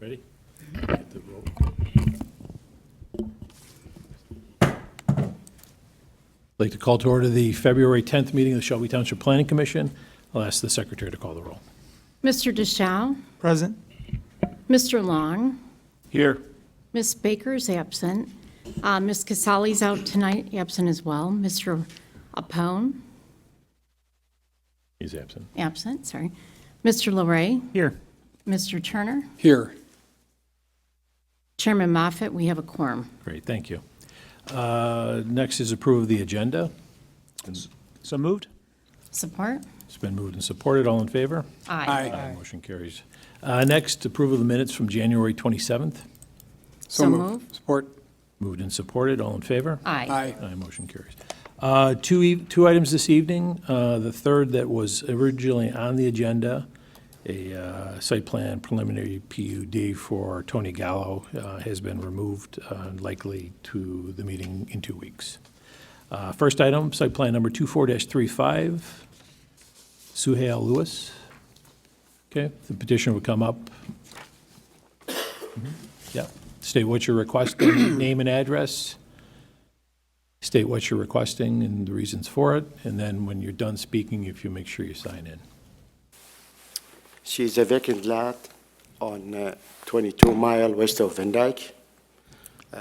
Ready? Get the vote. I'd like to call to order the February 10th meeting of the Shelby Township Planning Commission. I'll ask the secretary to call the roll. Mr. DeShaw, Present. Mr. Long, Here. Ms. Baker is absent. Ms. Casali's out tonight, absent as well. Mr. Apone, He's absent. absent, sorry. Mr. LeRae, Here. Mr. Turner, Here. Chairman Moffett, we have a quorum. Great, thank you. Next is approve of the agenda. So moved? Support? It's been moved and supported. All in favor? Aye. Motion carries. Next, approval of the minutes from January 27th. So moved. Support. Moved and supported. All in favor? Aye. Aye, motion carries. Two items this evening. The third that was originally on the agenda, a site plan preliminary PUD for Tony Gallo has been removed, likely to the meeting in 2 weeks. First item, site plan number 24-35, Suhail Lewis. Okay, the petitioner would come up. Yeah, state what you're requesting, name and address. State what you're requesting and the reasons for it, and then when you're done speaking, if you make sure you sign in. She's a vacant lot on 22 mile west of Van Dyke,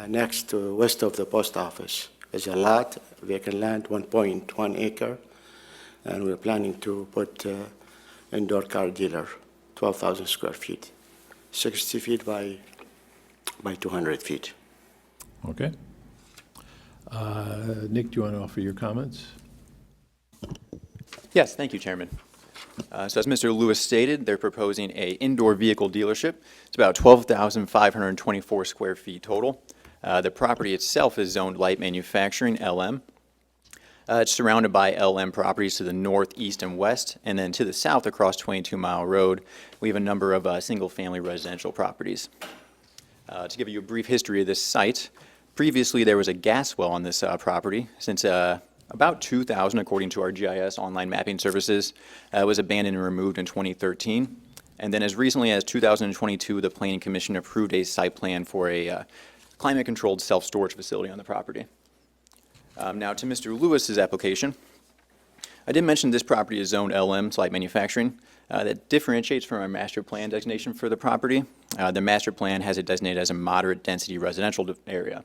next to west of the post office. There's a lot, vacant land, 1.1 acre, and we're planning to put indoor car dealer, 12,000 square feet, 60 feet by 200 feet. Okay. Nick, do you want to offer your comments? Yes, thank you, Chairman. So as Mr. Lewis stated, they're proposing a indoor vehicle dealership. It's about 12,524 square feet total. The property itself is zoned light manufacturing, LM. It's surrounded by LM properties to the north, east, and west, and then to the south across 22 Mile Road, we have a number of single-family residential properties. To give you a brief history of this site, previously there was a gas well on this property since about 2000, according to our GIS online mapping services. It was abandoned and removed in 2013. And then as recently as 2022, the Planning Commission approved a site plan for a climate-controlled self-storage facility on the property. Now to Mr. Lewis's application. I did mention this property is zoned LM, it's light manufacturing. That differentiates from our master plan designation for the property. The master plan has it designated as a moderate density residential area.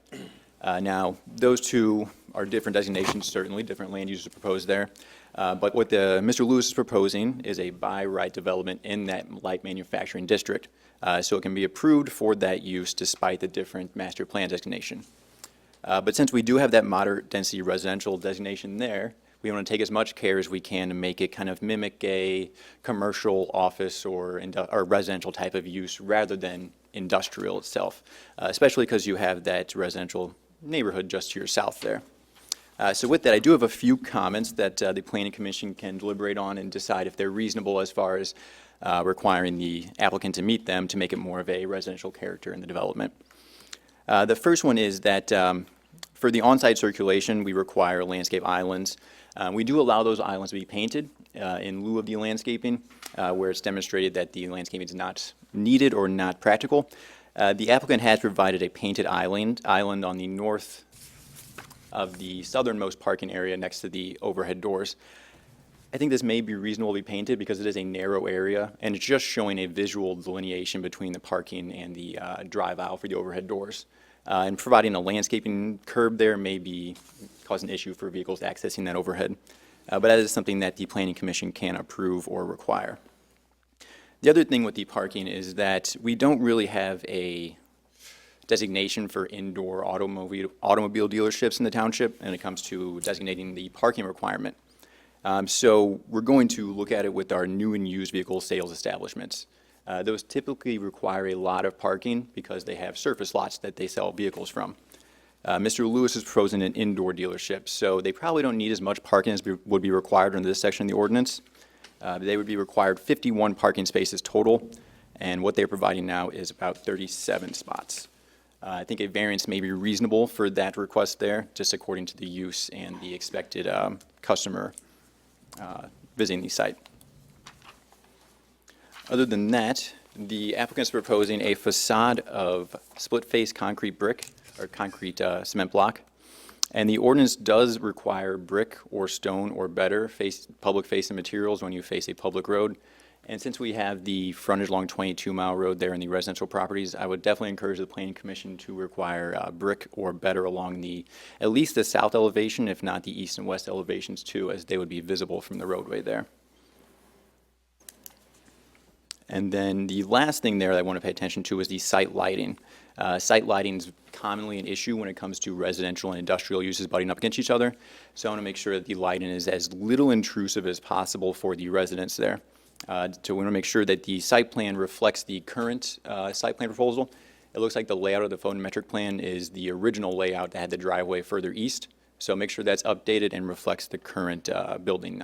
Now, those two are different designations, certainly, different land uses proposed there. But what Mr. Lewis is proposing is a by-right development in that light manufacturing district. So it can be approved for that use despite the different master plan designation. But since we do have that moderate density residential designation there, we want to take as much care as we can to make it kind of mimic a commercial office or residential type of use rather than industrial itself, especially because you have that residential neighborhood just to your south there. So with that, I do have a few comments that the Planning Commission can deliberate on and decide if they're reasonable as far as requiring the applicant to meet them to make it more of a residential character in the development. The first one is that for the on-site circulation, we require landscape islands. We do allow those islands to be painted in lieu of the landscaping, where it's demonstrated that the landscaping is not needed or not practical. The applicant has provided a painted island on the north of the southernmost parking area next to the overhead doors. I think this may be reasonably painted because it is a narrow area and it's just showing a visual delineation between the parking and the drive aisle for the overhead doors. And providing a landscaping curb there may cause an issue for vehicles accessing that overhead. But that is something that the Planning Commission can approve or require. The other thing with the parking is that we don't really have a designation for indoor automobile dealerships in the township when it comes to designating the parking requirement. So we're going to look at it with our new and used vehicle sales establishments. Those typically require a lot of parking because they have surface lots that they sell vehicles from. Mr. Lewis is proposing an indoor dealership, so they probably don't need as much parking as would be required under this section of the ordinance. They would be required 51 parking spaces total, and what they're providing now is about 37 spots. I think a variance may be reasonable for that request there, just according to the use and the expected customer visiting the site. Other than that, The applicant's proposing a facade of split-face concrete brick or concrete cement block. And the ordinance does require brick or stone or better public-facing materials when you face a public road. And since we have the frontage along 22 Mile Road there in the residential properties, I would definitely encourage the Planning Commission to require brick or better along at least the south elevation, if not the east and west elevations too, as they would be visible from the roadway there. And then the last thing there that I want to pay attention to is the site lighting. Site lighting is commonly an issue when it comes to residential and industrial uses butting up against each other. So I want to make sure that the lighting is as little intrusive as possible for the residents there. So we want to make sure that the site plan reflects the current site plan proposal. It looks like the layout of the photometric plan is the original layout that had the driveway further east. So make sure that's updated and reflects the current building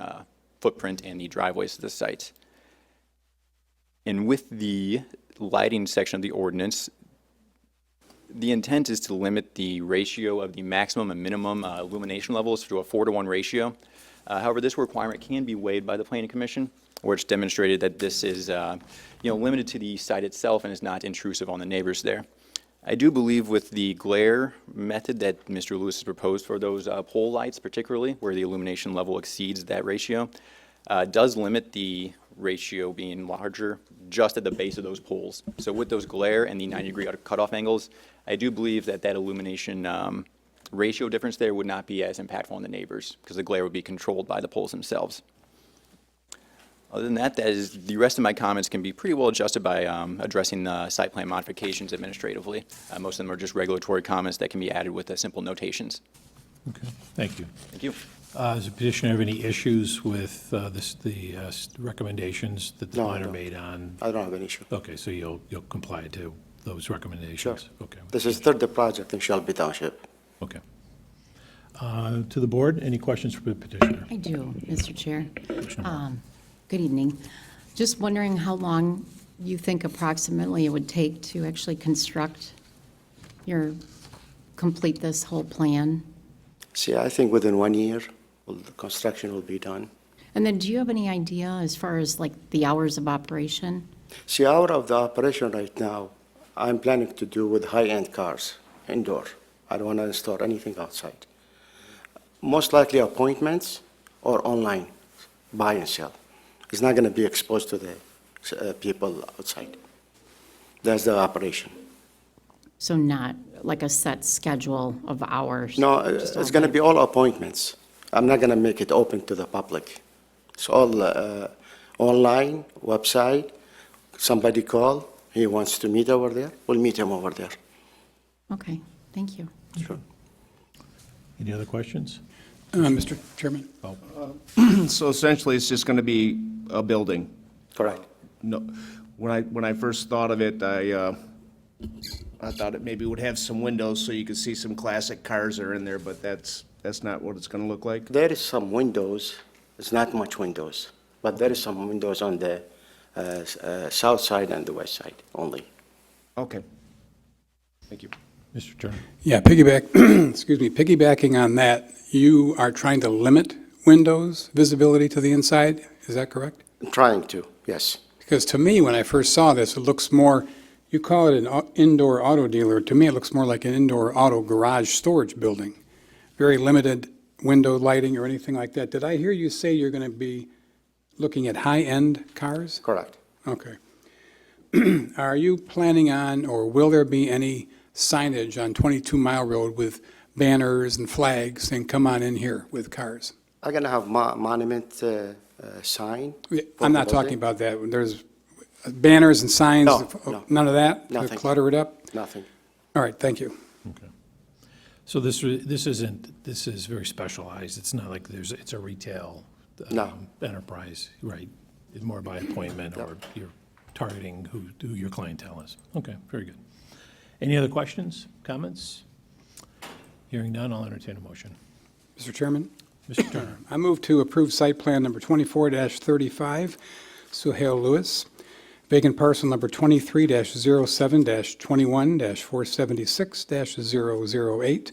footprint and the driveways to the site. And with the lighting section of the ordinance, the intent is to limit the ratio of the maximum and minimum illumination levels to a 4-to-1 ratio. However, this requirement can be waived by the Planning Commission, where it's demonstrated that this is limited to the site itself and is not intrusive on the neighbors there. I do believe with the glare method that Mr. Lewis has proposed for those pole lights, particularly where the illumination level exceeds that ratio, does limit the ratio being larger just at the base of those poles. So with those glare and the 90-degree cutoff angles, I do believe that illumination ratio difference there would not be as impactful on the neighbors because the glare would be controlled by the poles themselves. Other than that, the rest of my comments can be pretty well adjusted by addressing the site plan modifications administratively. Most of them are just regulatory comments that can be added with simple notations. Okay, thank you. Thank you. Does the petitioner have any issues with the recommendations that the No, I planner don't. made on? I don't have an issue. Okay, so you'll comply to those recommendations? Okay. This is third project in Shelby Township. Okay. To the board, any questions for the petitioner? I do, Mr. Chair. Good evening. Just wondering how long you think approximately it would take to actually complete this whole plan? See, I think within 1 year, the construction will be done. And then do you have any idea as far as like the hours of operation? See, hour of the operation right now, I'm planning to do with high-end cars, indoor. I don't want to install anything outside. Most likely appointments or online, buy and sell. It's not going to be exposed to the people outside. That's the operation. So not like a set schedule of hours? No, just it's all going to day? be all appointments. I'm not going to make it open to the public. It's all online, website. Somebody call, he wants to meet over there, we'll meet him over there. Okay, thank you. Sure. Any other questions? Mr. Chairman, So essentially, it's just going to be a building? Correct. No, when I first thought of it, I thought it maybe would have some windows so you could see some classic cars that are in there, but that's not what it's going to look like? There is some windows, it's not much windows, but there is some windows on the south side and the west side only. Okay. Thank you. Mr. Turner? yeah, piggybacking on that, you are trying to limit windows visibility to the inside, is that correct? I'm trying to, yes. Because to me, when I first saw this, it looks more, you call it an indoor auto dealer, to me it looks more like an indoor auto garage storage building. Very limited window lighting or anything like that. Did I hear you say you're going to be looking at high-end cars? Correct. Okay. Are you planning on, or will there be any signage on 22 Mile Road with banners and flags saying, come on in here with cars? I'm going to have monument sign. I'm not talking about that. There's banners and signs? No. None of that? To Nothing. clutter it up? Nothing. All right, thank you. Okay. So this is very specialized. It's not like it's a retail No. enterprise, right? It's more by appointment or you're targeting who your clientele is. Okay, very good. Any other questions, comments? Hearing none, I'll entertain a motion. Mr. Chairman, Mr. Turner? I move to approve site plan number 24-35, Suhail Lewis, vacant parcel number 23-07-21-476-008,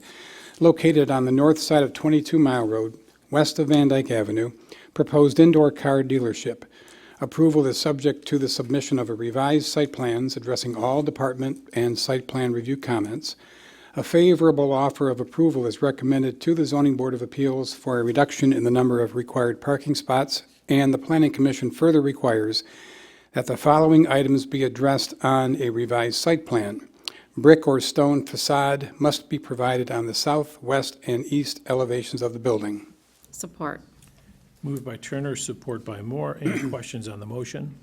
located on the north side of 22 Mile Road, west of Van Dyke Avenue, proposed indoor car dealership. Approval is subject to the submission of a revised site plans addressing all department and site plan review comments. A favorable offer of approval is recommended to the Zoning Board of Appeals for a reduction in the number of required parking spots, and the Planning Commission further requires that the following items be addressed on a revised site plan. Brick or stone facade must be provided on the south, west, and east elevations of the building. Support. Moved by Turner, support by Moore. Any questions on the motion?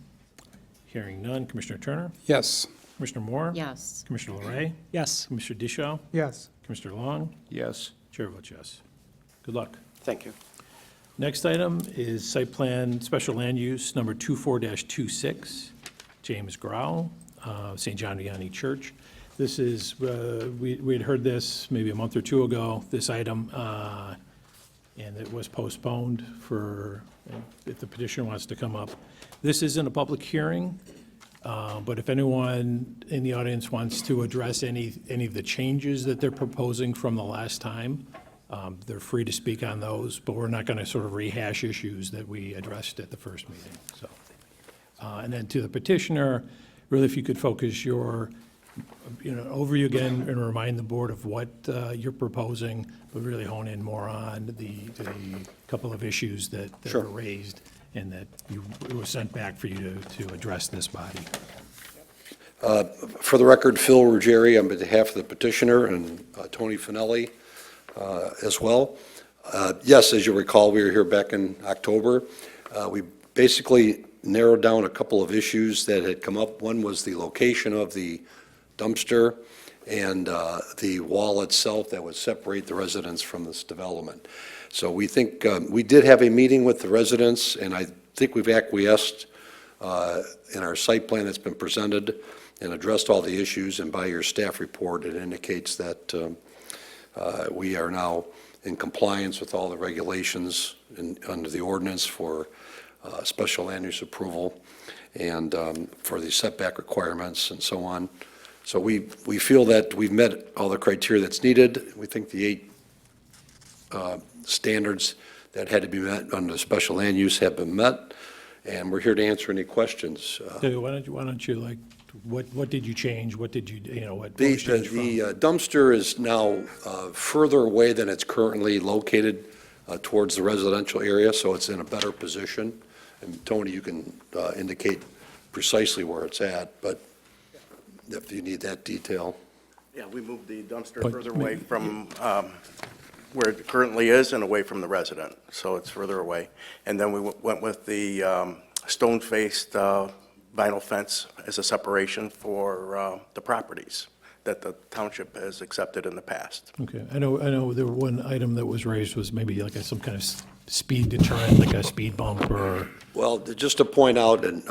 Hearing none. Commissioner Turner? Yes. Commissioner Moore? Yes. Commissioner Larray? Yes. Commissioner Dishaw? Yes. Commissioner Long? Yes. Chair votes yes. Good luck. Thank you. Next item is site plan special land use number 24-26, James Grau, St. John Vianney Church. This is, we had heard this maybe a month or two ago, this item, and it was postponed for, if the petitioner wants to come up. This isn't a public hearing, but if anyone in the audience wants to address any of the changes that they're proposing from the last time, they're free to speak on those, but we're not going to sort of rehash issues that we addressed at the first meeting, so. And then to the petitioner, really, if you could focus your, overview again and remind the board of what you're proposing, but really hone in more on the couple of issues that were raised and that it was sent back for you to address this body. For the record, Phil Ruggieri on behalf of the petitioner and Tony Finelli as well. Yes, as you recall, we were here back in October. We basically narrowed down a couple of issues that had come up. One was the location of the dumpster and the wall itself that would separate the residents from this development. So we think, we did have a meeting with the residents, and I think we've acquiesced in our site plan that's been presented and addressed all the issues, and by your staff report, it indicates that we are now in compliance with all the regulations under the ordinance for special land use approval and for the setback requirements and so on. So we feel that we've met all the criteria that's needed. We think the 8 standards that had to be met under the special land use have been met, and we're here to answer any questions. So why don't you, like, what did you change? What did you, what The was changed from? dumpster is now further away than it's currently located towards the residential area, so it's in a better position. And Tony, you can indicate precisely where it's at, but if you need that detail. Yeah, we moved the dumpster But further away from where it currently is and away from the resident, so it's further away. And then we went with the stone-faced vinyl fence as a separation for the properties that the township has accepted in the past. Okay, I know there one item that was raised was maybe like some kind of speed deterrent, like a speed bump or, Well, just to point out and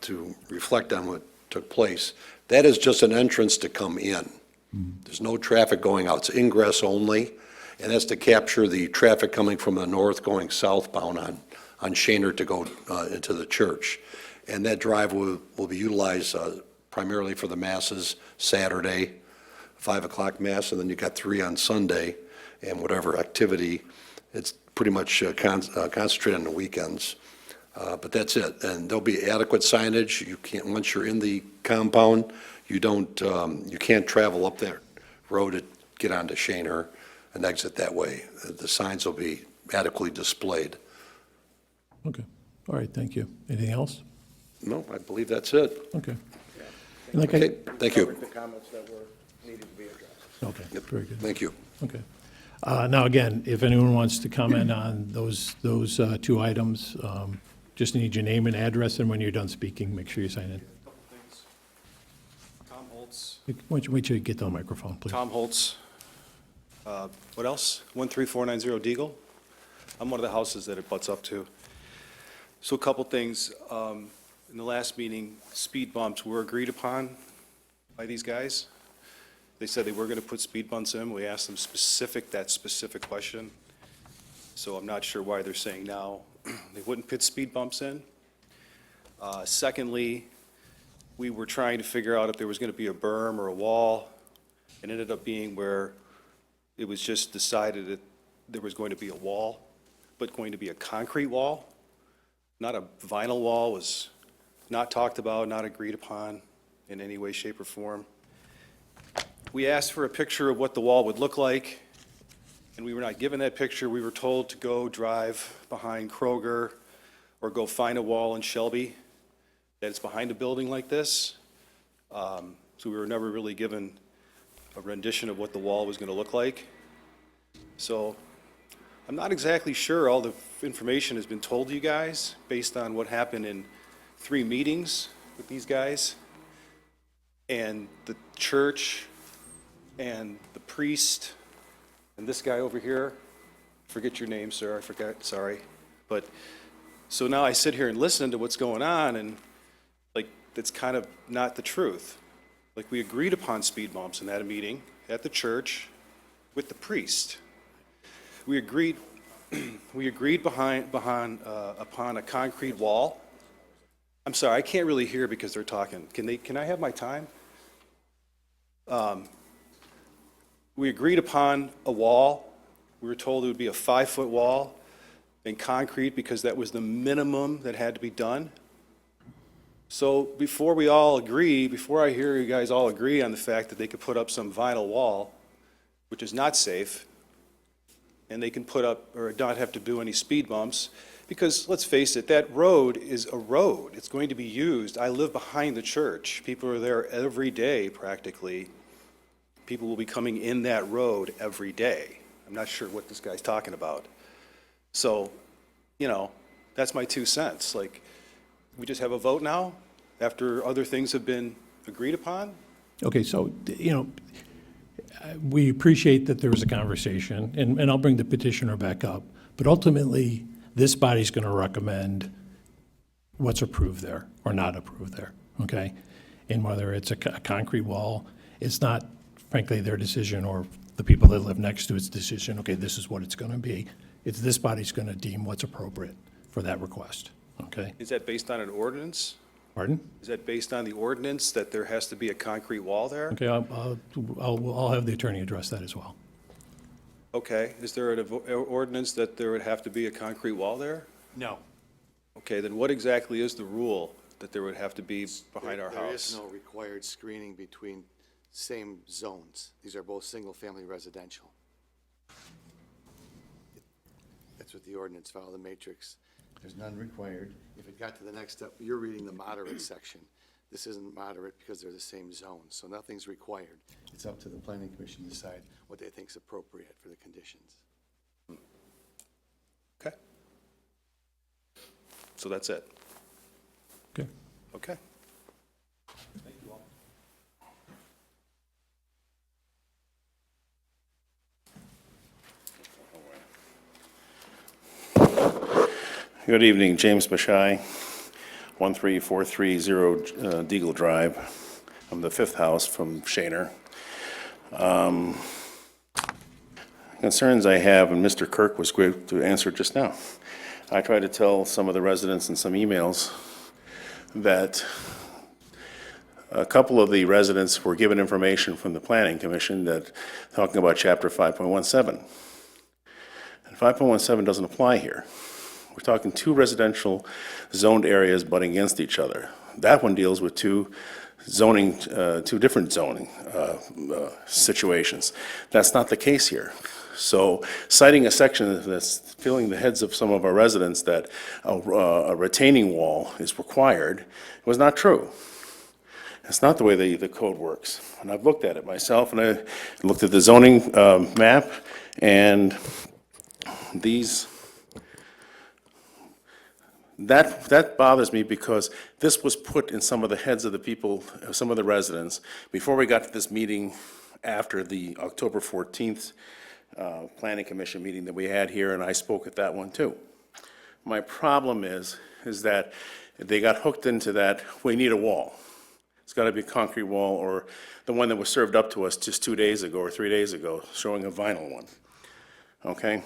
to reflect on what took place, that is just an entrance to come in. There's no traffic going out, it's ingress only, and that's to capture the traffic coming from the north going southbound on Shaner to go into the church. And that drive will be utilized primarily for the masses Saturday, 5 o'clock mass, and then you got 3 on Sunday, and whatever activity. It's pretty much concentrated on the weekends. But that's it, and there'll be adequate signage. You can't, once you're in the compound, you can't travel up that road to get onto Shaner and exit that way. The signs will be adequately displayed. okay, all right, thank you. Anything else? No, I believe that's it. Okay. And like Okay, thank you. The comments that were needed to be addressed. Okay, very good, Thank you. okay. Now, again, if anyone wants to comment on those 2 items, just need your name and address, and when you're done speaking, make sure you sign in. Couple things. Tom Holtz. Wait till you get to the microphone, please. Tom Holtz. What else? 13490 Deagle. I'm one of the houses that it butts up to. So a couple things. In the last meeting, speed bumps were agreed upon by these guys. They said they were going to put speed bumps in. We asked them that specific question. So I'm not sure why they're saying now they wouldn't put speed bumps in. Secondly, we were trying to figure out if there was going to be a berm or a wall. It ended up being where it was just decided that there was going to be a wall, but going to be a concrete wall, not a vinyl wall, was not talked about, not agreed upon in any way, shape, or form. We asked for a picture of what the wall would look like, and we were not given that picture. We were told to go drive behind Kroger or go find a wall in Shelby that is behind a building like this. So we were never really given a rendition of what the wall was going to look like. So I'm not exactly sure all the information has been told to you guys based on what happened in 3 meetings with these guys and the church and the priest and this guy over here. Forget your name, sir, I forgot, sorry. But, so now I sit here and listen to what's going on, and like, that's kind of not the truth. Like, we agreed upon speed bumps in that meeting at the church with the priest. We agreed upon a concrete wall. I'm sorry, I can't really hear because they're talking. Can I have my time? We agreed upon a wall. We were told it would be a 5-foot wall in concrete because that was the minimum that had to be done. So before we all agree, before I hear you guys all agree on the fact that they could put up some vinyl wall, which is not safe, and they can put up or not have to do any speed bumps, because let's face it, that road is a road. It's going to be used. I live behind the church. People are there every day practically. People will be coming in that road every day. I'm not sure what this guy's talking about. So, you know, that's my 2 cents. Like, we just have a vote now after other things have been agreed upon? Okay, so, you know, we appreciate that there was a conversation, and I'll bring the petitioner back up, but ultimately, this body's going to recommend what's approved there or not approved there, okay? And whether it's a concrete wall, it's not, frankly, their decision or the people that live next to its decision, okay, this is what it's going to be. It's this body's going to deem what's appropriate for that request, okay? Is that based on an ordinance? Pardon? Is that based on the ordinance that there has to be a concrete wall there? Okay, I'll have the attorney address that as well. Okay, is there an ordinance that there would have to be a concrete wall there? No. Okay, then what exactly is the rule that there would have to be behind our There is house? no required screening between same zones. These are both single-family residential. That's what the ordinance follow the matrix. There's none required. If it got to the next step, you're reading the moderate section. This isn't moderate because they're the same zone, so nothing's required. It's up to the planning commission to decide what they think is appropriate for the conditions. Okay. So that's it? Okay. Okay. Good evening, James Bashai, 13430 Deagle Drive. I'm the 5th house from Shaner. Concerns I have, and Mr. Kirk was great to answer just now. I tried to tell some of the residents in some emails that a couple of the residents were given information from the Planning Commission that talking about Chapter 5.17. And 5.17 doesn't apply here. We're talking 2 residential zoned areas butting against each other. That one deals with 2 different zoning situations. That's not the case here. So citing a section that's filling the heads of some of our residents that a retaining wall is required was not true. It's not the way the code works. And I've looked at it myself, and I looked at the zoning map, and that bothers me because this was put in some of the heads of the people, some of the residents, before we got to this meeting after the October 14th Planning Commission meeting that we had here, and I spoke at that one too. My problem is that they got hooked into that, we need a wall. It's got to be a concrete wall, or the one that was served up to us just 2 days ago or 3 days ago, showing a vinyl one, okay?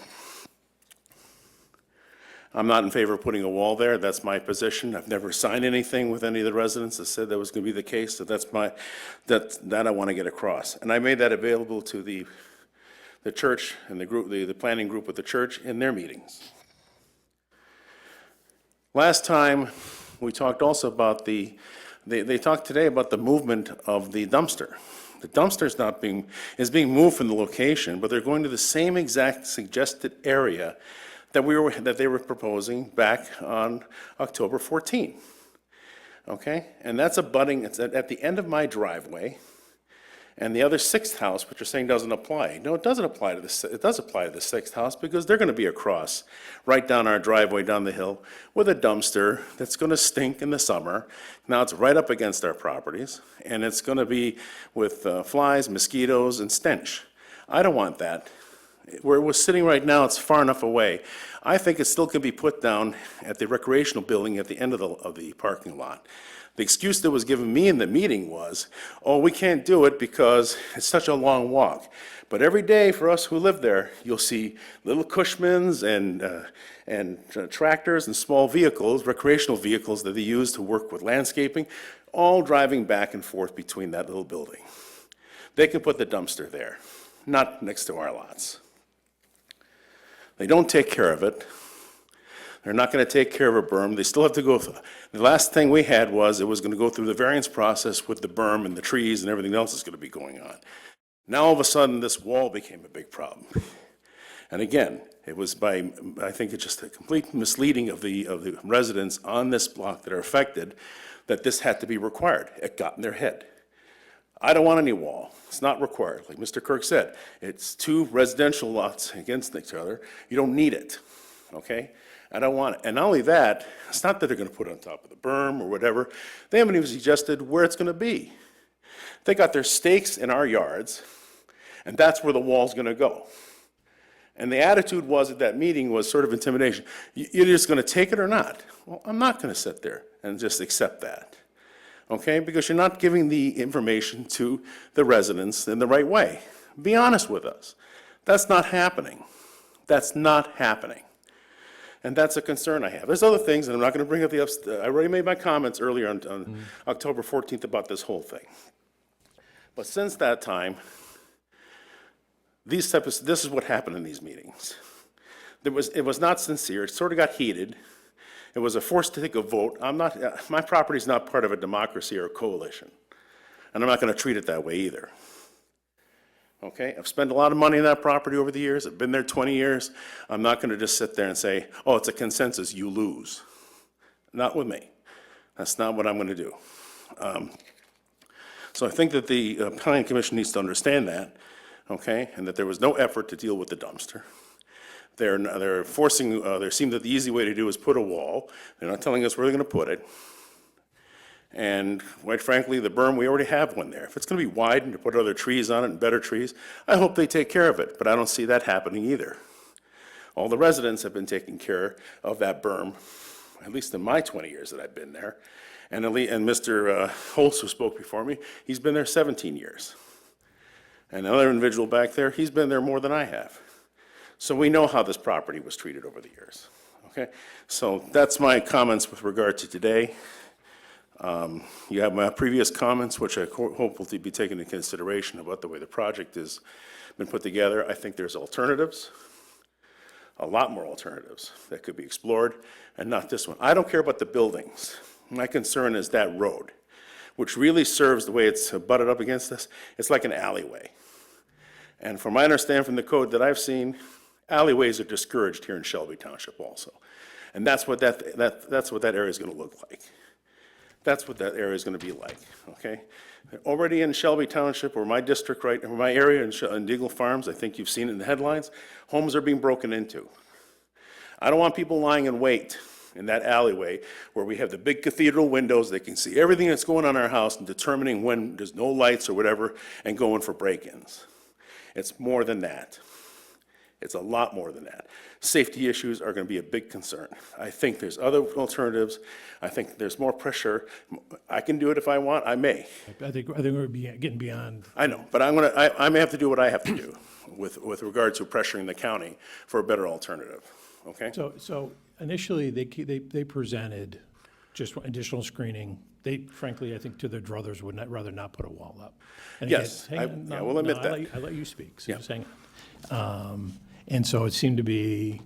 I'm not in favor of putting a wall there. That's my position. I've never signed anything with any of the residents that said that was going to be the case, so that I want to get across. And I made that available to the church and the group, the planning group with the church in their meetings. Last time, we talked also about they talked today about the movement of the dumpster. The dumpster's is being moved from the location, but they're going to the same exact suggested area that they were proposing back on October 14. Okay? And that's it's at the end of my driveway. And the other sixth house, which you're saying doesn't apply. No, it doesn't apply to it does apply to the sixth house because they're going to be across right down our driveway down the hill with a dumpster that's going to stink in the summer. Now it's right up against our properties, and it's going to be with flies, mosquitoes, and stench. I don't want that. Where it was sitting right now, it's far enough away. I think it still can be put down at the recreational building at the end of the parking lot. The excuse that was given me in the meeting was, oh, we can't do it because it's such a long walk. But every day for us who live there, you'll see little Cushmans and tractors and small vehicles, recreational vehicles that they use to work with landscaping, all driving back and forth between that little building. They can put the dumpster there, not next to our lots. They don't take care of it. They're not going to take care of a berm. They still have to go through. The last thing we had was it was going to go through the variance process with the berm and the trees and everything else that's going to be going on. Now, all of a sudden, this wall became a big problem. And again, it was I think it's just a complete misleading of the residents on this block that are affected that this had to be required. It got in their head. I don't want any wall. It's not required. Like Mr. Kirk said, it's two residential lots against each other. You don't need it, okay? I don't want it. And not only that, it's not that they're going to put it on top of the berm or whatever. They haven't even suggested where it's going to be. They got their stakes in our yards, and that's where the wall's going to go. And the attitude was at that meeting was sort of intimidation. You're just going to take it or not? Well, I'm not going to sit there and just accept that, okay? Because you're not giving the information to the residents in the right way. Be honest with us. That's not happening. That's not happening. And that's a concern I have. There's other things, and I'm not going to bring up I already made my comments earlier on October 14th about this whole thing. But since that time, this is what happened in these meetings. It was not sincere. It sort of got heated. It was a forced to take a vote. My property's not part of a democracy or a coalition, and I'm not going to treat it that way either. Okay, I've spent a lot of money on that property over the years. I've been there 20 years. I'm not going to just sit there and say, oh, it's a consensus, you lose. Not with me. That's not what I'm going to do. So I think that the Planning Commission needs to understand that, okay, and that there was no effort to deal with the dumpster. They're forcing, they seem that the easy way to do is put a wall. They're not telling us where they're going to put it. And quite frankly, the berm, we already have one there. If it's going to be widened to put other trees on it and better trees, I hope they take care of it, but I don't see that happening either. All the residents have been taking care of that berm, at least in my 20 years that I've been there. And Mr. Holtz, who spoke before me, he's been there 17 years. And another individual back there, he's been there more than I have. So we know how this property was treated over the years, okay? So that's my comments with regard to today. You have my previous comments, which I hope will be taken into consideration about the way the project has been put together. I think there's alternatives, a lot more alternatives that could be explored, and not this one. I don't care about the buildings. My concern is that road, which really serves the way it's butted up against us. It's like an alleyway. And from my understanding from the code that I've seen, alleyways are discouraged here in Shelby Township also. And that's what that area is going to look like. That's what that area is going to be like, okay? Already in Shelby Township, or my district, right, or my area in Deagle Farms, I think you've seen it in the headlines, homes are being broken into. I don't want people lying in wait in that alleyway where we have the big cathedral windows. They can see everything that's going on in our house and determining when there's no lights or whatever and going for break-ins. It's more than that. It's a lot more than that. Safety issues are going to be a big concern. I think there's other alternatives. I think there's more pressure. I can do it if I want. I may. I think we're getting beyond. I know, but I may have to do what I have to do with regard to pressuring the county for a better alternative. Okay. So initially, they presented just additional screening. They, frankly, I think to their druthers would rather not put a wall up. And Yes, again, I will admit that. I let you speak, so Yeah. just hang on. And so it seemed to be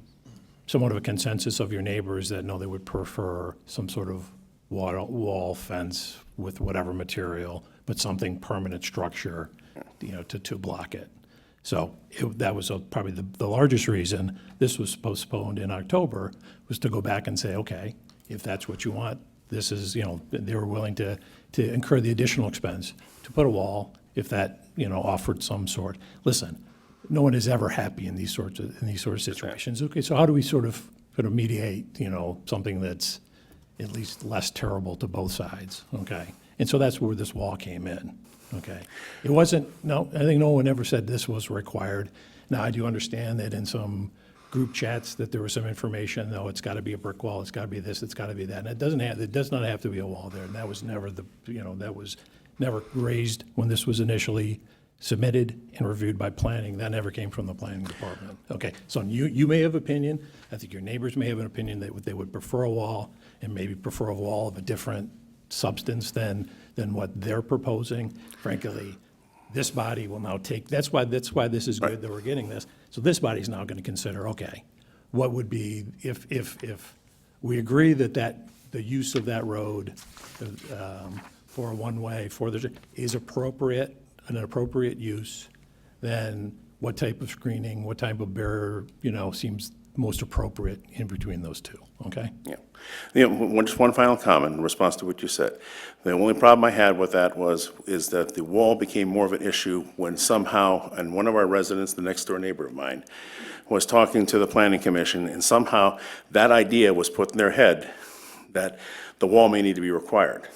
somewhat of a consensus of your neighbors that, no, they would prefer some sort of wall fence with whatever material, but something permanent structure, to block it. So that was probably the largest reason this was postponed in October, was to go back and say, okay, if that's what you want, this is, they were willing to incur the additional expense to put a wall if that, offered some sort. Listen, no one is ever happy in these sorts of situations. Okay, so how do we sort of mediate, something that's at least less terrible to both sides, okay? And so that's where this wall came in, okay? It wasn't, no, I think no one ever said this was required. Now, I do understand that in some group chats that there was some information, no, it's gotta be a brick wall, it's gotta be this, it's gotta be that. And it does not have to be a wall there, and that was never that was never raised when this was initially submitted and reviewed by planning. That never came from the planning department. Okay, so you may have opinion, I think your neighbors may have an opinion that they would prefer a wall, and maybe prefer a wall of a different substance than what they're proposing. Frankly, this body will now take, that's why this is good that we're getting this. So this body's now gonna consider, okay, what would be, if we agree that the use of that road for a one-way, is appropriate, an appropriate use, then what type of screening, what type of barrier, seems most appropriate in between those two, okay? Yeah. Just one final comment in response to what you said. The only problem I had with that is that the wall became more of an issue when somehow, and one of our residents, the next door neighbor of mine, was talking to the planning commission, and somehow that idea was put in their head that the wall may need to be required.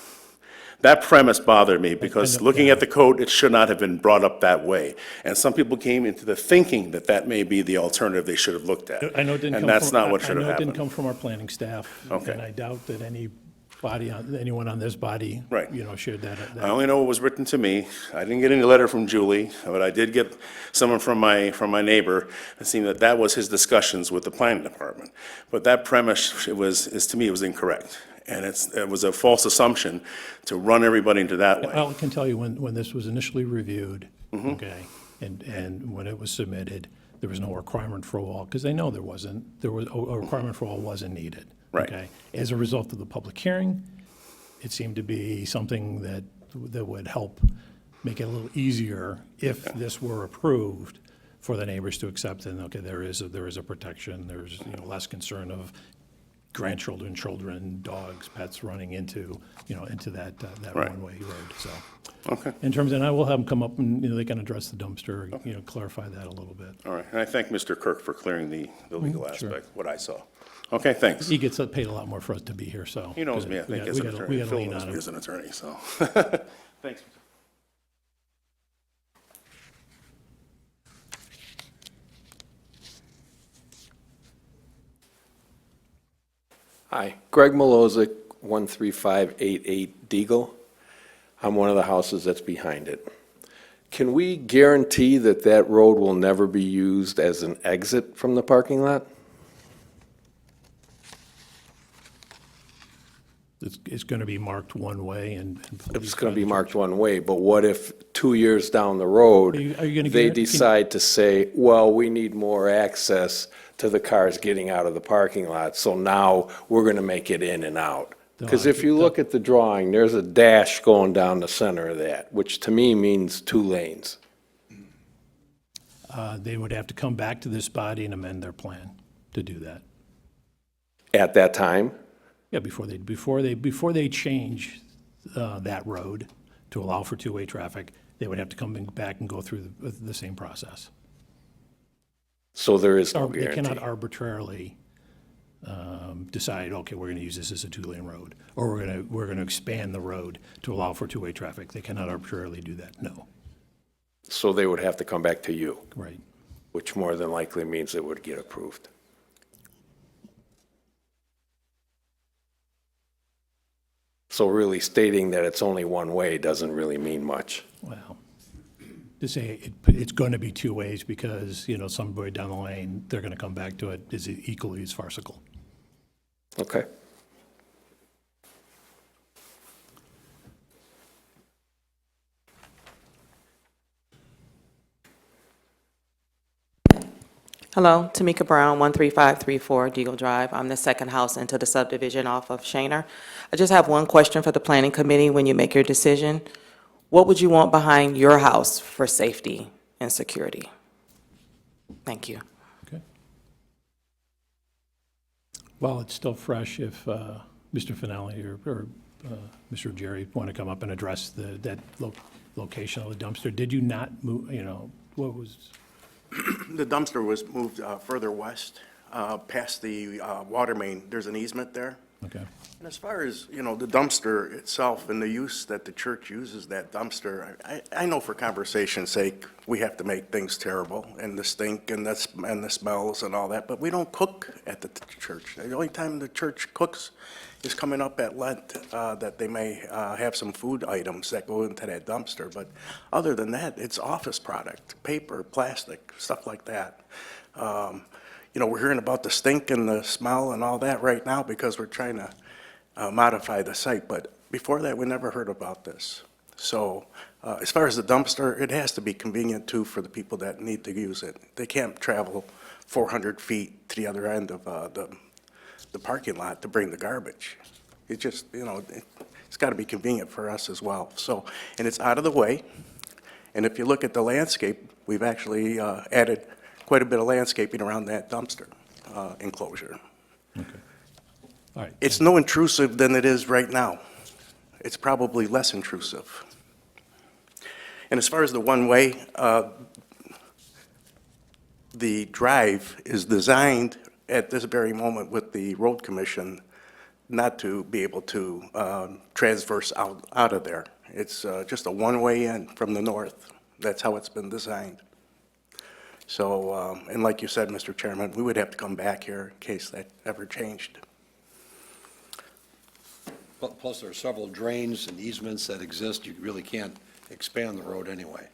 That premise bothered me, because looking at the code, it should not have been brought up that way. And some people came into the thinking that that may be the alternative they should have looked at. I know it didn't come And that's from- not what should have I know it didn't happened. come from our planning staff. Okay. And I doubt that anyone on this body, Right. shared that. I only know what was written to me. I didn't get any letter from Julie, but I did get someone from my neighbor. It seemed that was his discussions with the planning department. But that premise, to me, it was incorrect. And it was a false assumption to run everybody into that way. I can tell you, when this was initially reviewed, okay, and when it was submitted, there was no requirement for a wall, because they know there was a requirement for a wall wasn't needed. Right. Okay. As a result of the public hearing, it seemed to be something that would help make it a little easier if this were approved for the neighbors to accept, and, okay, there is a protection, there's, less concern of grandchildren, children, dogs, pets running into that Right. one-way road, so. Okay, In terms, and I will have them come up and, they can address the dumpster, clarify that a little bit. all right. And I thank Mr. Kirk for clearing the legal sure. aspect, what I saw. Okay, thanks. He gets paid a lot more for us to be here, so. He knows me, I think, as an We attorney. gotta Phil lean knows on me him. as an attorney, so. Thanks. Hi, Greg Malozic, 13588 Deagle. I'm one of the houses that's behind it. Can we guarantee that that road will never be used as an exit from the parking lot? It's gonna be marked one way and. It's going to be marked one way, but what if 2 years down the road, Are you gonna they guarantee- decide to say, well, we need more access to the cars getting out of the parking lot, so now we're going to make it in and out? Because if you look at the drawing, there's a dash going down the center of that, which to me means 2 lanes. They would have to come back to this body and amend their plan to do that. At that time, Yeah, before they change that road to allow for two-way traffic, they would have to come back and go through the same process. so there is no They cannot guarantee. arbitrarily decide, okay, we're going to use this as a two-lane road, or we're going to expand the road to allow for two-way traffic. They cannot arbitrarily do that, no. So they would have to come back to you, Right. which more than likely means it would get approved. So really stating that it's only one way doesn't really mean much. Well, to say it's going to be two ways because, somebody down the lane, they're going to come back to it is equally as farcical. Okay. Hello, Tamika Brown, 13534 Deagle Drive. I'm the second house into the subdivision off of Shaner. I just have one question for the planning committee when you make your decision. What would you want behind your house for safety and security? Thank you. Okay. While it's still fresh, if Mr. Finelli or Mr. Jerry want to come up and address that location of the dumpster, did you not move, what was? The dumpster was moved further west, past the water main. There's an easement there. Okay. And as far as, the dumpster itself and the use that the church uses that dumpster, I know for conversation's sake, we have to make things terrible, and the stink and the smells and all that, but we don't cook at the church. The only time the church cooks is coming up at Lent, that they may have some food items that go into that dumpster, but other than that, it's office product, paper, plastic, stuff like that. We're hearing about the stink and the smell and all that right now because we're trying to modify the site, but before that, we never heard about this. So as far as the dumpster, it has to be convenient too for the people that need to use it. They can't travel 400 feet to the other end of the parking lot to bring the garbage. It just, it's got to be convenient for us as well. So, and it's out of the way, and if you look at the landscape, we've actually added quite a bit of landscaping around that dumpster enclosure. Okay. All right. It's no intrusive than it is right now. It's probably less intrusive. And as far as the one-way, the drive is designed at this very moment with the road commission not to be able to transverse out of there. It's just a one-way in from the north. That's how it's been designed. So, and like you said, Mr. Chairman, we would have to come back here in case that ever changed. Plus, there are several drains and easements that exist. You really can't expand the road anyway.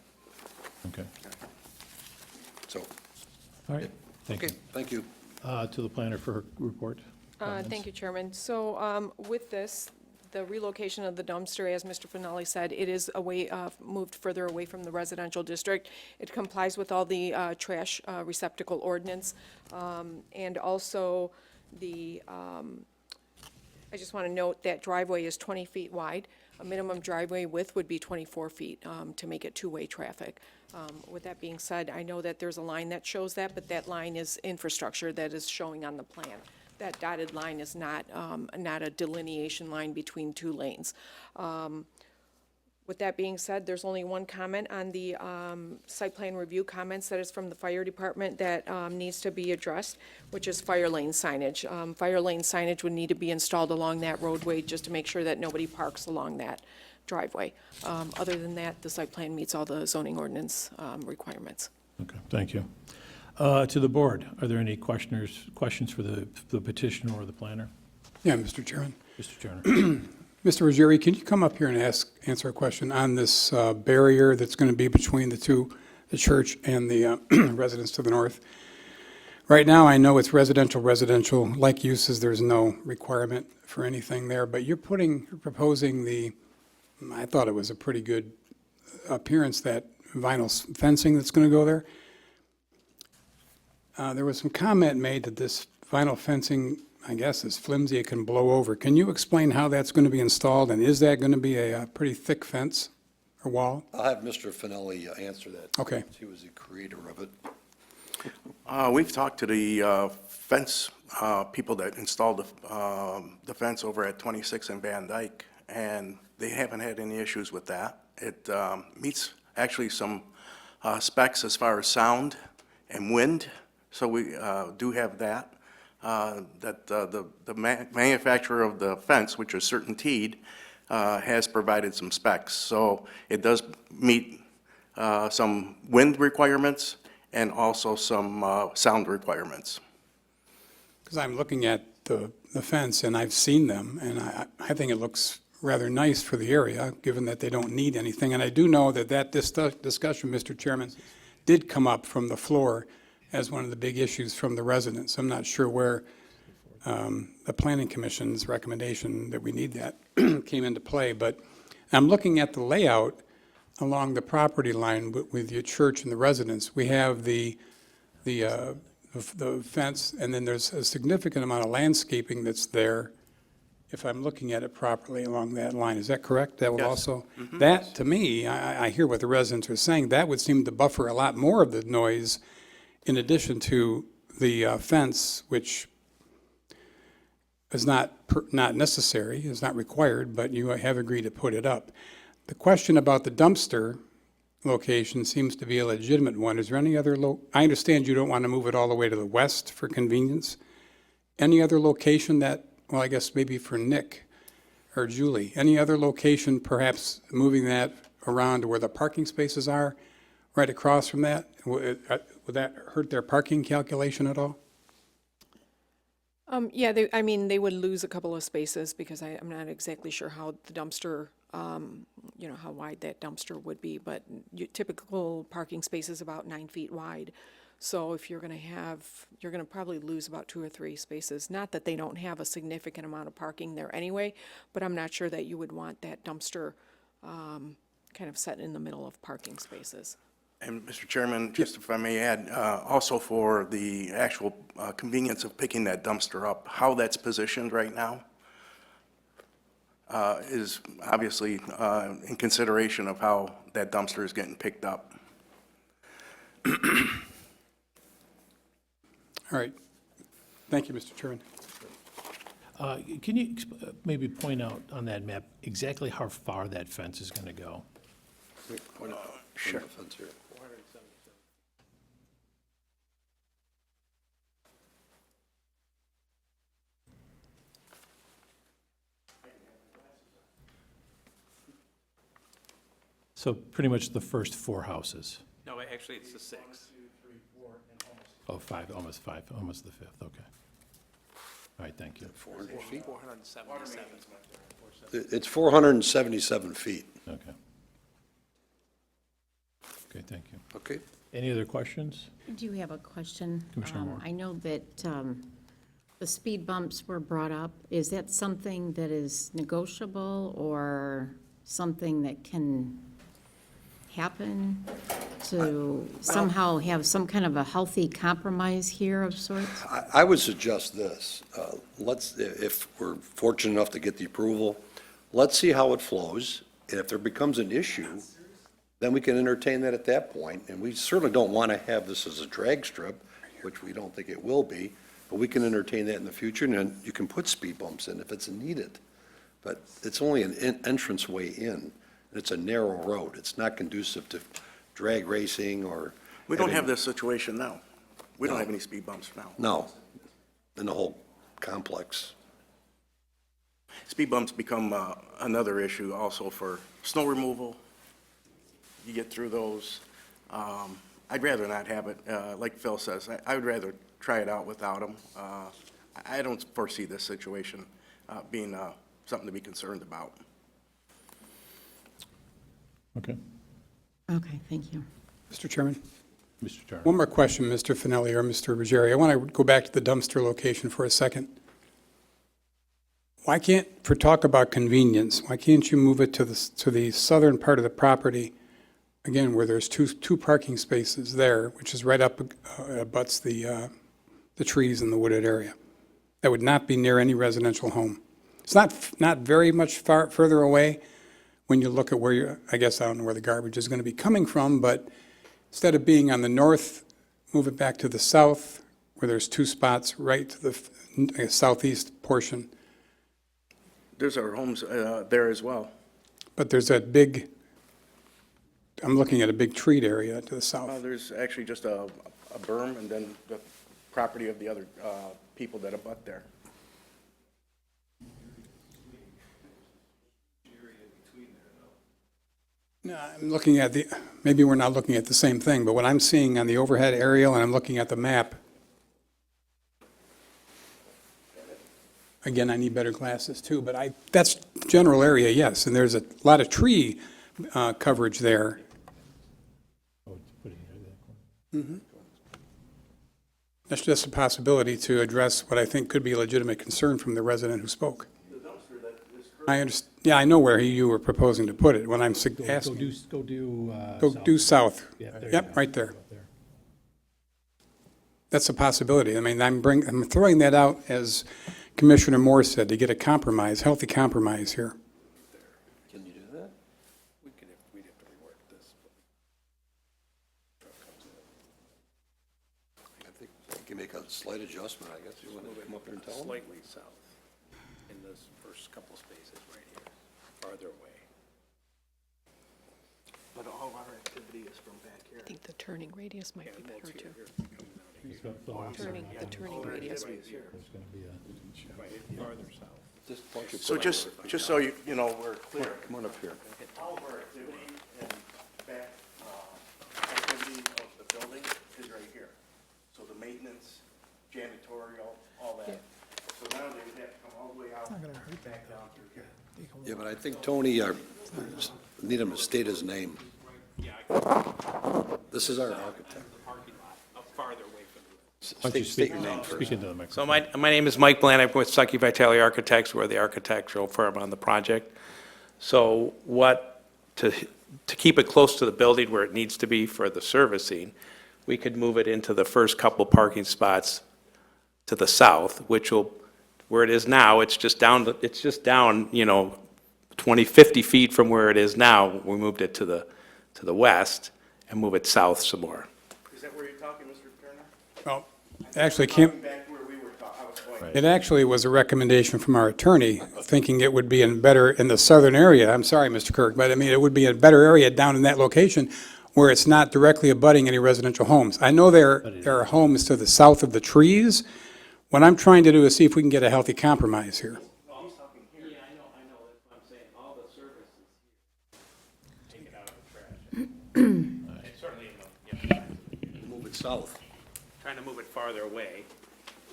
Okay. So, All right. Thank you. thank you. To the planner for her report. Thank you, Chairman. So with this, the relocation of the dumpster, as Mr. Finelli said, it is moved further away from the residential district. It complies with all the trash receptacle ordinance. And also I just want to note that driveway is 20 feet wide. A minimum driveway width would be 24 feet to make it two-way traffic. With that being said, I know that there's a line that shows that, but that line is infrastructure that is showing on the plan. That dotted line is not a delineation line between two lanes. With that being said, there's only one comment on the site plan review comments that is from the fire department that needs to be addressed, which is fire lane signage. Fire lane signage would need to be installed along that roadway just to make sure that nobody parks along that driveway. Other than that, the site plan meets all the zoning ordinance requirements. Okay, thank you. To the board, are there any questions for the petitioner or the planner? Yeah, Mr. Chairman. Mr. Turner. Mr. Ruggieri, can you come up here and answer a question on this barrier that's going to be between the church and the residents to the north? Right now, I know it's residential, like uses, there's no requirement for anything there, but you're proposing I thought it was a pretty good appearance, that vinyl fencing that's going to go there. There was some comment made that this vinyl fencing, I guess, is flimsy, it can blow over. Can you explain how that's going to be installed, and is that going to be a pretty thick fence or wall? I'll have Mr. Finelli answer that. Okay. He was the creator of it. We've talked to the fence people that installed the fence over at 26 and Van Dyke, and they haven't had any issues with that. It meets actually some specs as far as sound and wind, so we do have that. The manufacturer of the fence, which is CertainTeed, has provided some specs. So it does meet some wind requirements and also some sound requirements. Because I'm looking at the fence, and I've seen them, and I think it looks rather nice for the area, given that they don't need anything. And I do know that discussion, Mr. Chairman, did come up from the floor as one of the big issues from the residents. I'm not sure where the Planning Commission's recommendation that we need that came into play, but I'm looking at the layout along the property line with your church and the residents. We have the the fence, and then there's a significant amount of landscaping that's there, if I'm looking at it properly along that line. Is that correct? That will Yes. also, that, to me, I hear what the residents are saying, that would seem to buffer a lot more of the noise in addition to the fence, which is not necessary, is not required, but you have agreed to put it up. The question about the dumpster location seems to be a legitimate one. Is there any other I understand you don't want to move it all the way to the west for convenience. Any other location that, well, I guess maybe for Nick or Julie, any other location perhaps moving that around to where the parking spaces are, right across from that? Would that hurt their parking calculation at all? Yeah, they would lose a couple of spaces because I'm not exactly sure how the dumpster, how wide that dumpster would be, but typical parking space is about 9 feet wide. So if you're going to probably lose about 2 or 3 spaces. Not that they don't have a significant amount of parking there anyway, but I'm not sure that you would want that dumpster kind of set in the middle of parking spaces. And Mr. Chairman, just if I may add, also for the actual convenience of picking that dumpster up, how that's positioned right now is obviously in consideration of how that dumpster is getting picked up. All right. Thank you, Mr. Chairman. Can you maybe point out on that map exactly how far that fence is going to go? Sure. So pretty much the first 4 houses. No, actually, it's the 6. Oh, 5, almost 5, almost the 5th, okay. All right, thank you. 400 feet? 477. It's 477 feet. Okay. Okay, thank you. Okay. Any other questions? I do have a question. Commissioner Moore. I know that the speed bumps were brought up. Is that something that is negotiable or something that can happen to somehow have some kind of a healthy compromise here of sorts? I would suggest this. If we're fortunate enough to get the approval, let's see how it flows. And if there becomes an issue, then we can entertain that at that point. And we certainly don't want to have this as a drag strip, which we don't think it will be, but we can entertain that in the future, and then you can put speed bumps in if it's needed. But it's only an entrance way in. It's a narrow road. It's not conducive to drag racing or. We don't have this situation now. We don't have any speed bumps now. No, in the whole complex. Speed bumps become another issue also for snow removal. You get through those. I'd rather not have it, like Phil says, I would rather try it out without them. I don't foresee this situation being something to be concerned about. Okay. Okay, thank you. Mr. Chairman? Mr. Turner. One more question, Mr. Finelli or Mr. Ruggieri. I want to go back to the dumpster location for a second. Why can't, for talk about convenience, why can't you move it to the southern part of the property, again, where there's two parking spaces there, which is right up, abuts the trees in the wooded area? That would not be near any residential home. It's not very much further away when you look at where I guess I don't know where the garbage is going to be coming from, but instead of being on the north, move it back to the south, where there's 2 spots right to the southeast portion. There's our homes there as well. But there's that big, I'm looking at a big treed area to the south. There's actually just a berm and then the property of the other people that abut there. No, I'm looking at maybe we're not looking at the same thing, but what I'm seeing on the overhead aerial, and I'm looking at the map, again, I need better glasses too, but that's general area, yes, and there's a lot of tree coverage there. Oh, it's putting it in that corner. That's just a possibility to address what I think could be a legitimate concern from the resident who spoke. Yeah, I know where you were proposing to put it, when I'm asking. Go Go due south. Yeah, there you Yep, go. right there. Right there. That's a possibility. I mean, I'm throwing that out, as Commissioner Moore said, to get a compromise, healthy compromise here. Can you do that? We'd have to rework this. I think you can make a slight adjustment, I guess. You want to come up here and tell them? Slightly south, in this first couple spaces right here, farther away. But all our activity is from back here. I think the turning radius might be better too. The turning radius. Farther south. Just why don't you So put- just so you know, we're clear. Come on up here. All of our activity and back, activity of the building is right here. So the maintenance, janitorial, all that. So now they would have to come all the way out, back down through here. Yeah, but I think Tony, need him to state his name. This is our architect. The parking lot, up farther away from the. Why don't you State your name Speak first. into the microphone. So my name is Mike Bland. I'm with Sucky Vitale Architects. We're the architectural firm on the project. So to keep it close to the building where it needs to be for the servicing, we could move it into the first couple parking spots to the south, which will, where it is now, it's just down, 20, 50 feet from where it is now. We moved it to the west and move it south some more. Is that where you're talking, Mr. Turner? Well, actually, Kim, Back where we were talking, I was going. it actually was a recommendation from our attorney, thinking it would be in the southern area. I'm sorry, Mr. Kirk, but I mean, it would be a better area down in that location where it's not directly abutting any residential homes. I know there are homes to the south of the trees. What I'm trying to do is see if we can get a healthy compromise here. Yeah, I know, that's what I'm saying, all the services here, take it out of the trash. And certainly, Move it south. trying to move it farther away,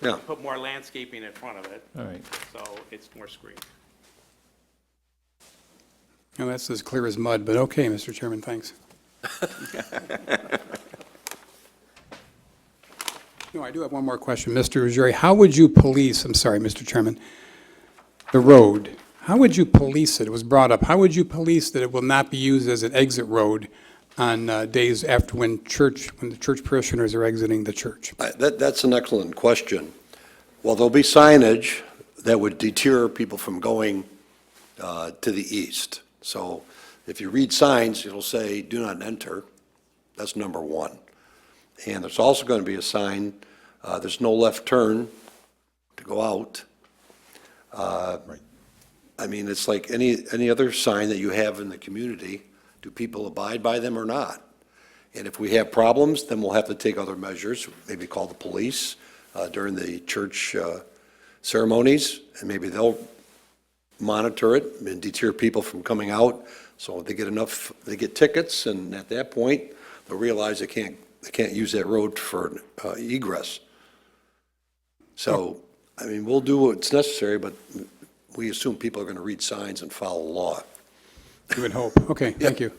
Yeah. put more landscaping in front of it, All right. so it's more screened. Well, that's as clear as mud, but okay, Mr. Chairman, thanks. No, I do have one more question. Mr. Ruggieri, how would you police, I'm sorry, Mr. Chairman, the road? How would you police it? It was brought up. How would you police that it will not be used as an exit road on days after when the church parishioners are exiting the church? That's an excellent question. Well, there'll be signage that would deter people from going to the east. So if you read signs, it'll say, "Do not enter." That's number one. And there's also going to be a sign, there's no left turn to go out. I mean, it's like any other sign that you have in the community. Do people abide by them or not? And if we have problems, then we'll have to take other measures, maybe call the police during the church ceremonies, and maybe they'll monitor it and deter people from coming out. So they get tickets, and at that point, they'll realize they can't use that road for egress. So, I mean, we'll do what's necessary, but we assume people are going to read signs and follow law. You would hope. Okay, thank you.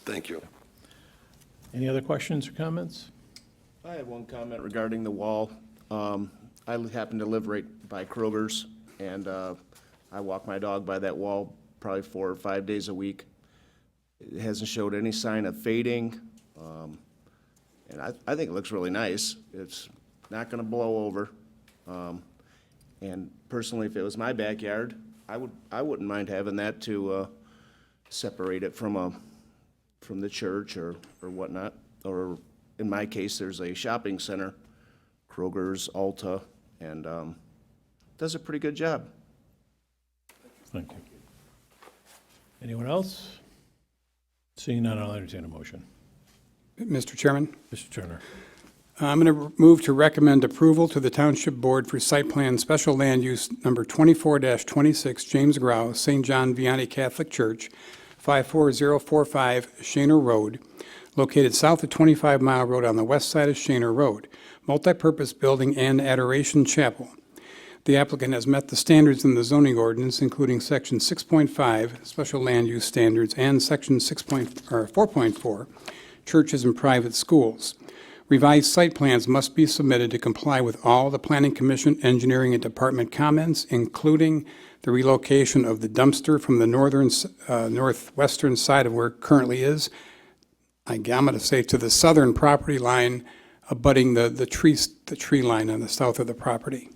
Thank you. Any other questions or comments? I have one comment regarding the wall. I happen to live right by Kroger's, and I walk my dog by that wall probably 4 or 5 days a week. It hasn't showed any sign of fading, and I think it looks really nice. It's not going to blow over. And personally, if it was my backyard, I wouldn't mind having that to separate it from the church or whatnot. Or in my case, there's a shopping center, Kroger's, Ulta, and does a pretty good job. Thank you. Anyone else? Seeing none, I'll entertain a motion. Mr. Chairman? Mr. Turner. I'm going to move to recommend approval to the Township Board for Site Plan Special Land Use Number 24-26, James Grau, St. John Vianney Catholic Church, 54045 Shaner Road, located south of 25 Mile Road on the west side of Shaner Road, multipurpose building and adoration chapel. The applicant has met the standards in the zoning ordinance, including Section 6.5, Special Land Use Standards, and Section 4.4, Churches and Private Schools. Revised site plans must be submitted to comply with all the Planning Commission, Engineering, and Department comments, including the relocation of the dumpster from the northwestern side of where it currently is, I'm going to say to the southern property line abutting the tree line on the south of the property.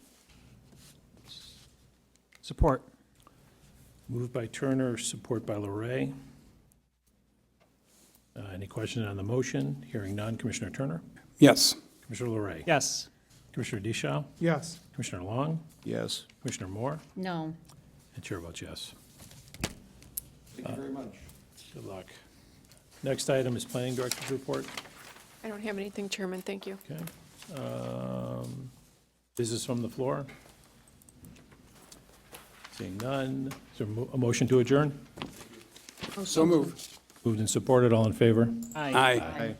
Support. Moved by Turner, support by Larray. Any questions on the motion? Hearing none. Commissioner Turner? Yes. Commissioner Larray? Yes. Commissioner Deschamps? Yes. Commissioner Long? Yes. Commissioner Moore? No. And chair votes yes. Thank you very much. Good luck. Next item is Planning Director's report. I don't have anything, Chairman, thank you. Okay. Business from the floor? Seeing none. Is there a motion to adjourn? So moved. Moved and supported. All in favor? Aye. Aye.